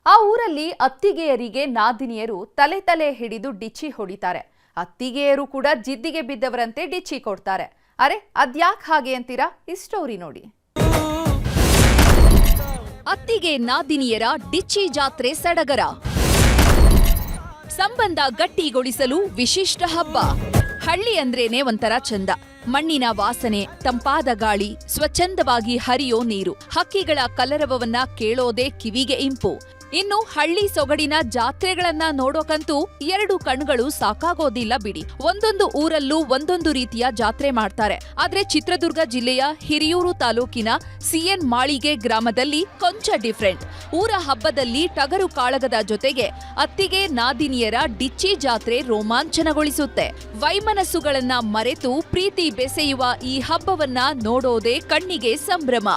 ಆ ಊರಲ್ಲಿ ಅತ್ತಿಗೆಯರಿಗೆ ನಾದಿನಿಯರು ತಲೆ ತಲೆ ಹಿಡಿದು ಡಿಚ್ಚಿ ಹೊಡಿತಾರೆ. ಅತ್ತಿಗೆಯರು ಕೂಡ ಜಿದ್ದಿಗೆ ಬಿದ್ದವರಂತೆ ಡಿಚ್ಚಿ ಕೊಡ್ತಾರೆ. ಅರೆ ಅದ್ಯಾಕ್ ಹಾಗೆ ಅಂತೀರಾ? ಈ ಸ್ಟೋರಿ ನೋಡಿ. ಅತ್ತಿಗೆ ನಾದಿನಿಯರ ಡಿಚ್ಚಿ ಜಾತ್ರೆ ಸಡಗರ. ಸಂಬಂಧ ಗಟ್ಟಿಗೊಳಿಸಲು ವಿಶಿಷ್ಟ ಹಬ್ಬ. ಹಳ್ಳಿ ಅಂದ್ರೇನೆ ಒಂಥರ ಚಂದ. ಮಣ್ಣಿನ ವಾಸನೆ, ತಂಪಾದ ಗಾಳಿ, ಸ್ವಚ್ಛಂದವಾಗಿ ಹರಿಯೋ ನೀರು, ಹಕ್ಕಿಗಳ ಕಲರವವನ್ನ ಕೇಳೋದೇ ಕಿವಿಗೆ ಇಂಪು. ಇನ್ನು ಹಳ್ಳಿ ಸೊಗಡಿನ ಜಾತ್ರೆಗಳನ್ನ ನೋಡೋಕಂತೂ ಎರಡು ಕಣ್ಗಳು ಸಾಕಾಗೋದಿಲ್ಲ ಬಿಡಿ. ಒಂದೊಂದು ಊರಲ್ಲೂ ಒಂದೊಂದು ರೀತಿಯ ಜಾತ್ರೆ ಮಾಡ್ತಾರೆ. ಆದ್ರೆ ಚಿತ್ರದುರ್ಗ ಜಿಲ್ಲೆಯ ಹಿರಿಯೂರು ತಾಲೂಕಿನ ಸಿಎನ್ ಮಾಳಿಗೆ ಗ್ರಾಮದಲ್ಲಿ ಕೊಂಚ ಡಿಫ್ರೆಂಟ್. ಊರ ಹಬ್ಬದಲ್ಲಿ ಟಗರು ಕಾಳಗದ ಜೊತೆಗೆ ಅತ್ತಿಗೆ ನಾದಿನಿಯರ ಡಿಚ್ಚಿ ಜಾತ್ರೆ ರೋಮಾಂಚನಗೊಳಿಸುತ್ತೆ. ವೈಮನಸ್ಸುಗಳನ್ನ ಮರೆತು ಪ್ರೀತಿ ಬೆಸೆಯುವ ಈ ಹಬ್ಬವನ್ನ ನೋಡೋದೇ ಕಣ್ಣಿಗೆ ಸಂಭ್ರಮ.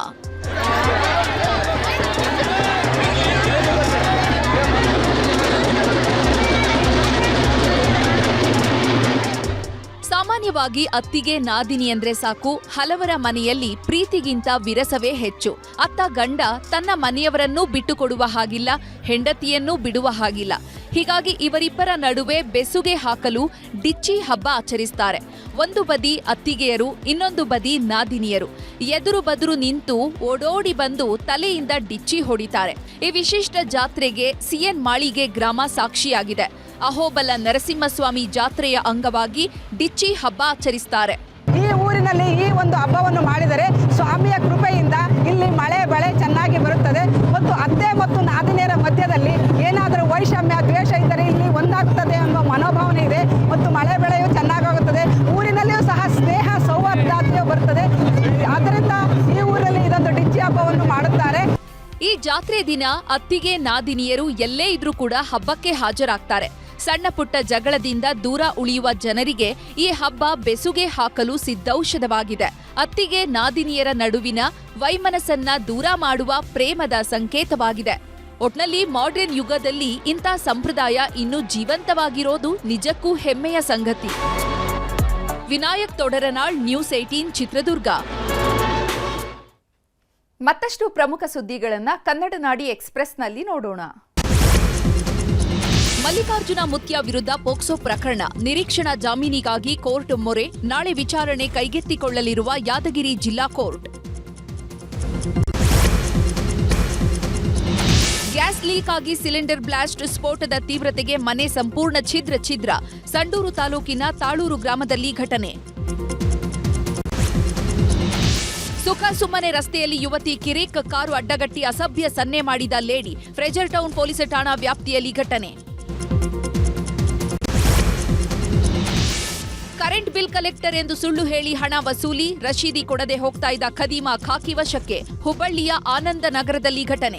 ಸಾಮಾನ್ಯವಾಗಿ ಅತ್ತಿಗೆ ನಾದಿನಿ ಅಂದ್ರೆ ಸಾಕು, ಹಲವರ ಮನೆಯಲ್ಲಿ ಪ್ರೀತಿಗಿಂತ ವಿರಸವೇ ಹೆಚ್ಚು. ಅತ್ತ ಗಂಡ ತನ್ನ ಮನೆಯವರನ್ನೂ ಬಿಟ್ಟುಕೊಡುವ ಹಾಗಿಲ್ಲ, ಹೆಂಡತಿಯನ್ನೂ ಬಿಡುವ ಹಾಗಿಲ್ಲ. ಹೀಗಾಗಿ ಇವರಿಬ್ಬರ ನಡುವೆ ಬೆಸುಗೆ ಹಾಕಲು ಡಿಚ್ಚಿ ಹಬ್ಬ ಆಚರಿಸ್ತಾರೆ. ಒಂದು ಬದಿ ಅತ್ತಿಗೆಯರು, ಇನ್ನೊಂದು ಬದಿ ನಾದಿನಿಯರು ಎದುರು ಬದುರು ನಿಂತು ಓಡೋಡಿ ಬಂದು ತಲೆಯಿಂದ ಡಿಚ್ಚಿ ಹೊಡಿತಾರೆ. ಈ ವಿಶಿಷ್ಟ ಜಾತ್ರೆಗೆ ಸಿಎನ್ ಮಾಳಿಗೆ ಗ್ರಾಮ ಸಾಕ್ಷಿಯಾಗಿದೆ. ಅಹೋಬಲ ನರಸಿಂಹಸ್ವಾಮಿ ಜಾತ್ರೆಯ ಅಂಗವಾಗಿ ಡಿಚ್ಚಿ ಹಬ್ಬ ಆಚರಿಸ್ತಾರೆ. ಈ ಊರಿನಲ್ಲಿ ಈ ಒಂದು ಹಬ್ಬವನ್ನು ಮಾಡಿದರೆ ಸ್ವಾಮಿಯ ಕೃಪೆಯಿಂದ ಇಲ್ಲಿ ಮಳೆ ಬೆಳೆ ಚೆನ್ನಾಗಿ ಬರುತ್ತದೆ ಮತ್ತು ಅತ್ತೆ ಮತ್ತು ನಾದಿನಿಯರ ಮಧ್ಯದಲ್ಲಿ ಏನಾದರೂ ವೈಷಮ್ಯ ದ್ವೇಷ ಇದ್ದರೆ ಇಲ್ಲಿ ಒಂದಾಗುತ್ತದೆ ಎಂಬ ಮನೋಭಾವನೆ ಇದೆ ಮತ್ತು ಮಳೆ ಬೆಳೆಯೂ ಚೆನ್ನಾಗಾಗುತ್ತದೆ. ಊರಿನಲ್ಲಿಯೂ ಸಹ ಸ್ನೇಹ ಸೌಹಾರ್ದತೆಯೂ ಬರುತ್ತದೆ. ಆದ್ದರಿಂದ ಈ ಊರಲ್ಲಿ ಇದೊಂದು ಡಿಚ್ಚಿ ಹಬ್ಬವನ್ನು ಮಾಡುತ್ತಾರೆ. ಈ ಜಾತ್ರೆ ದಿನ ಅತ್ತಿಗೆ ನಾದಿನಿಯರು ಎಲ್ಲೇ ಇದ್ರೂ ಕೂಡ ಹಬ್ಬಕ್ಕೆ ಹಾಜರಾಗ್ತಾರೆ. ಸಣ್ಣ ಪುಟ್ಟ ಜಗಳದಿಂದ ದೂರ ಉಳಿಯುವ ಜನರಿಗೆ ಈ ಹಬ್ಬ ಬೆಸುಗೆ ಹಾಕಲು ಸಿದ್ಧೌಷಧವಾಗಿದೆ. ಅತ್ತಿಗೆ ನಾದಿನಿಯರ ನಡುವಿನ ವೈಮನಸ್ಸನ್ನ ದೂರ ಮಾಡುವ ಪ್ರೇಮದ ಸಂಕೇತವಾಗಿದೆ. ಒಟ್ನಲ್ಲಿ ಮಾಡರ್ನ್ ಯುಗದಲ್ಲಿ ಇಂಥ ಸಂಪ್ರದಾಯ ಇನ್ನೂ ಜೀವಂತವಾಗಿರೋದು ನಿಜಕ್ಕೂ ಹೆಮ್ಮೆಯ ಸಂಗತಿ. ವಿನಾಯಕ್ ತೊಡರನಾಳ್, ನ್ಯೂಸ್ 18 ಚಿತ್ರದುರ್ಗ. ಮತ್ತಷ್ಟು ಪ್ರಮುಖ ಸುದ್ದಿಗಳನ್ನ ಕನ್ನಡ ನಾಡಿ ಎಕ್ಸ್‌ಪ್ರೆಸ್‌ನಲ್ಲಿ ನೋಡೋಣ. ಮಲ್ಲಿಕಾರ್ಜುನ ಮುತ್ಯ ವಿರುದ್ಧ ಪೋಕ್ಸೋ ಪ್ರಕರಣ, ನಿರೀಕ್ಷಣಾ ಜಾಮೀನಿಗಾಗಿ ಕೋರ್ಟ್ ಮೊರೆ. ನಾಳೆ ವಿಚಾರಣೆ ಕೈಗೆತ್ತಿಕೊಳ್ಳಲಿರುವ ಯಾದಗಿರಿ ಜಿಲ್ಲಾ ಕೋರ್ಟ್. ಗ್ಯಾಸ್ ಲೀಕ್ ಆಗಿ ಸಿಲಿಂಡರ್ ಬ್ಲಾಸ್ಟ್, ಸ್ಫೋಟದ ತೀವ್ರತೆಗೆ ಮನೆ ಸಂಪೂರ್ಣ ಛಿದ್ರ. ಸಂಡೂರು ತಾಲೂಕಿನ ತಾಳೂರು ಗ್ರಾಮದಲ್ಲಿ ಘಟನೆ. ಸುಮ್ಮನೆ ರಸ್ತೆಯಲ್ಲಿ ಯುವತಿ ಕಿರಿಕ್, ಕಾರು ಅಡ್ಡಗಟ್ಟಿ ಅಸಭ್ಯ ಸನ್ನೆ ಮಾಡಿದ ಲೇಡಿ. ಫ್ರೆಜರ್ ಟೌನ್ ಪೊಲೀಸ್ ಠಾಣಾ ವ್ಯಾಪ್ತಿಯಲ್ಲಿ ಘಟನೆ. ಕರೆಂಟ್ ಬಿಲ್ ಕಲೆಕ್ಟರ್ ಎಂದು ಸುಳ್ಳು ಹೇಳಿ ಹಣ ವಸೂಲಿ, ರಶೀದಿ ಕೊಡದೆ ಹೋಗ್ತಾ ಇದ್ದ ಖದೀಮ ಖಾಕಿ ವಶಕ್ಕೆ. ಹುಬ್ಬಳ್ಳಿಯ ಆನಂದ ನಗರದಲ್ಲಿ ಘಟನೆ.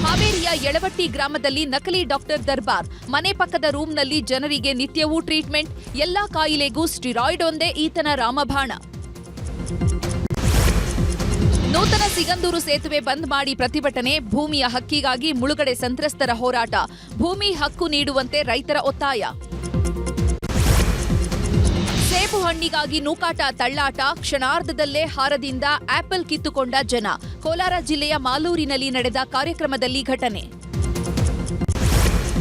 ಹಾವೇರಿಯ ಯಳವಟ್ಟಿ ಗ್ರಾಮದಲ್ಲಿ ನಕಲಿ ಡಾಕ್ಟರ್ ದರ್ಬಾರ್. ಮನೆ ಪಕ್ಕದ ರೂಮ್ನಲ್ಲಿ ಜನರಿಗೆ ನಿತ್ಯವೂ ಟ್ರೀಟ್ಮೆಂಟ್. ಎಲ್ಲಾ ಕಾಯಿಲೆಗೂ ಸ್ಟಿರಾಯ್ಡ್ ಒಂದೇ ಈತನ ರಾಮಬಾಣ. ನೂತನ ಸಿಗಂದೂರು ಸೇತುವೆ ಬಂದ್ ಮಾಡಿ ಪ್ರತಿಭಟನೆ. ಭೂಮಿಯ ಹಕ್ಕಿಗಾಗಿ ಮುಳುಗಡೆ ಸಂತ್ರಸ್ತರ ಹೋರಾಟ. ಭೂಮಿ ಹಕ್ಕು ನೀಡುವಂತೆ ರೈತರ ಒತ್ತಾಯ. ಸೇಬು ಹಣ್ಣಿಗಾಗಿ ನೂಕಾಟ ತಳ್ಳಾಟ. ಕ್ಷಣಾರ್ಧದಲ್ಲೇ ಹಾರದಿಂದ ಆಪಲ್ ಕಿತ್ತುಕೊಂಡ ಜನ. ಕೋಲಾರ ಜಿಲ್ಲೆಯ ಮಾಲೂರಿನಲ್ಲಿ ನಡೆದ ಕಾರ್ಯಕ್ರಮದಲ್ಲಿ ಘಟನೆ.